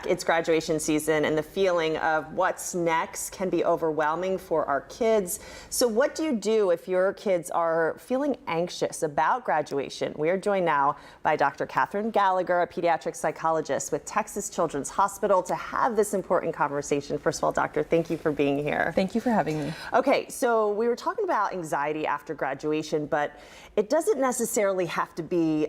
back. It's graduation season, and the feeling of what's next can be overwhelming for our kids. So what do you do if your kids are feeling anxious about graduation? We are joined now by Dr. Katherine Gallagher, a pediatric psychologist with Texas Children's Hospital, to have this important conversation. First of all, doctor, thank you for being here. Thank you for having me. Okay, so we were talking about anxiety after graduation, but it doesn't necessarily have to be,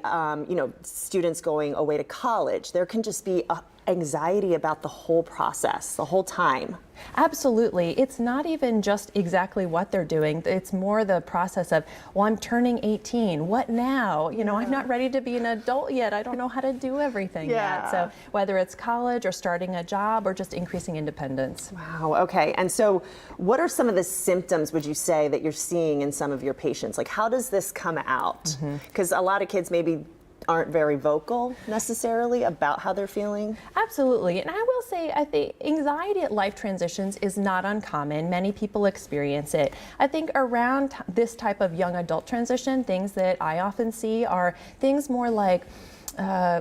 students going away to college. There can just be anxiety about the whole process, the whole time. Absolutely. It's not even just exactly what they're doing. It's more the process of, well, I'm turning 18. What now? I'm not ready to be an adult yet. I don't know how to do everything yet. So whether it's college or starting a job or just increasing independence. Wow. Okay. And so what are some of the symptoms, would you say, that you're seeing in some of your patients? Like, how does this come out? Because a lot of kids maybe aren't very vocal necessarily about how they're feeling. Absolutely. And I will say, I think anxiety at life transitions is not uncommon. Many people experience it. I think around this type of young adult transition, things that I often see are things more like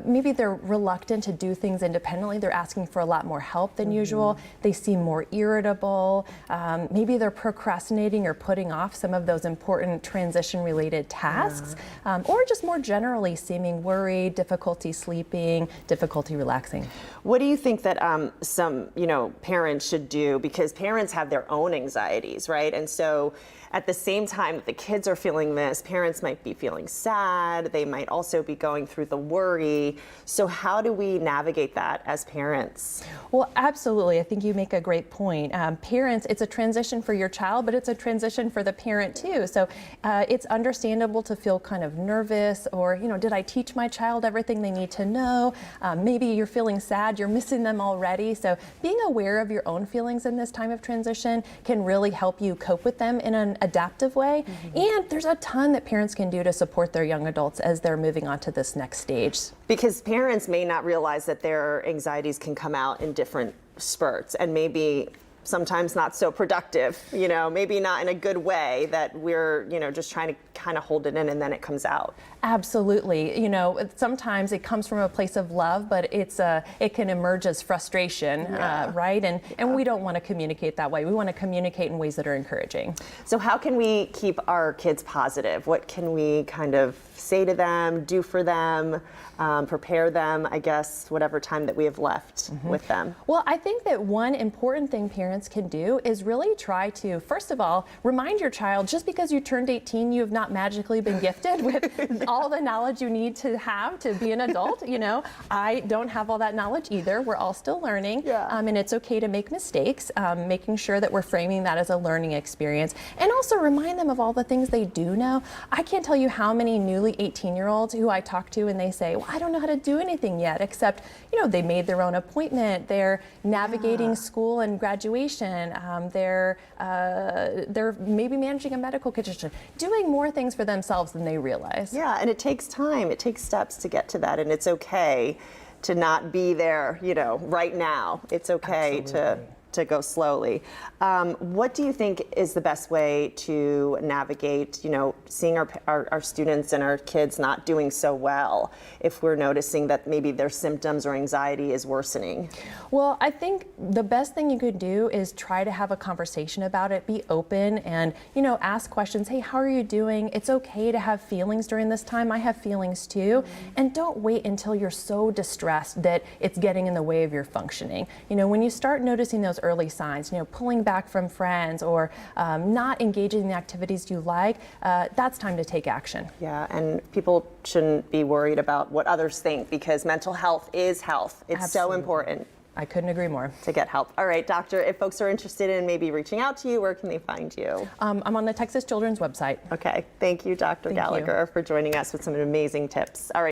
maybe they're reluctant to do things independently. They're asking for a lot more help than usual. They seem more irritable. Maybe they're procrastinating or putting off some of those important transition-related tasks, or just more generally seeming worried, difficulty sleeping, difficulty relaxing. What do you think that some parents should do? Because parents have their own anxieties, right? And so at the same time that the kids are feeling this, parents might be feeling sad. They might also be going through the worry. So how do we navigate that as parents? Well, absolutely. I think you make a great point. Parents, it's a transition for your child, but it's a transition for the parent too. So it's understandable to feel kind of nervous or, did I teach my child everything they need to know? Maybe you're feeling sad, you're missing them already. So being aware of your own feelings in this time of transition can really help you cope with them in an adaptive way. And there's a ton that parents can do to support their young adults as they're moving on to this next stage. Because parents may not realize that their anxieties can come out in different spurts and maybe sometimes not so productive, maybe not in a good way, that we're, just trying to kind of hold it in and then it comes out. Absolutely. Sometimes it comes from a place of love, but it can emerge as frustration, right? And we don't want to communicate that way. We want to communicate in ways that are encouraging. So how can we keep our kids positive? What can we kind of say to them, do for them, prepare them, I guess, whatever time that we have left with them? Well, I think that one important thing parents can do is really try to, first of all, remind your child, just because you turned 18, you have not magically been gifted with all the knowledge you need to have to be an adult. I don't have all that knowledge either. We're all still learning, and it's okay to make mistakes, making sure that we're framing that as a learning experience, and also remind them of all the things they do know. I can't tell you how many newly 18-year-olds who I talk to and they say, well, I don't know how to do anything yet, except, they made their own appointment, they're navigating school and graduation, they're maybe managing a medical condition, doing more things for themselves than they realize. Yeah, and it takes time, it takes steps to get to that, and it's okay to not be there, right now. It's okay to go slowly. What do you think is the best way to navigate, seeing our students and our kids not doing so well if we're noticing that maybe their symptoms or anxiety is worsening? Well, I think the best thing you could do is try to have a conversation about it, be open and, ask questions. Hey, how are you doing? It's okay to have feelings during this time. I have feelings too. And don't wait until you're so distressed that it's getting in the way of your functioning. When you start noticing those early signs, pulling back from friends or not engaging in the activities you like, that's time to take action. Yeah, and people shouldn't be worried about what others think, because mental health is health. It's so important. I couldn't agree more. To get help. All right, doctor, if folks are interested in maybe reaching out to you, where can they find you? I'm on the Texas Children's website. Okay, thank you, Dr. Gallagher, for joining us with some amazing tips. All right.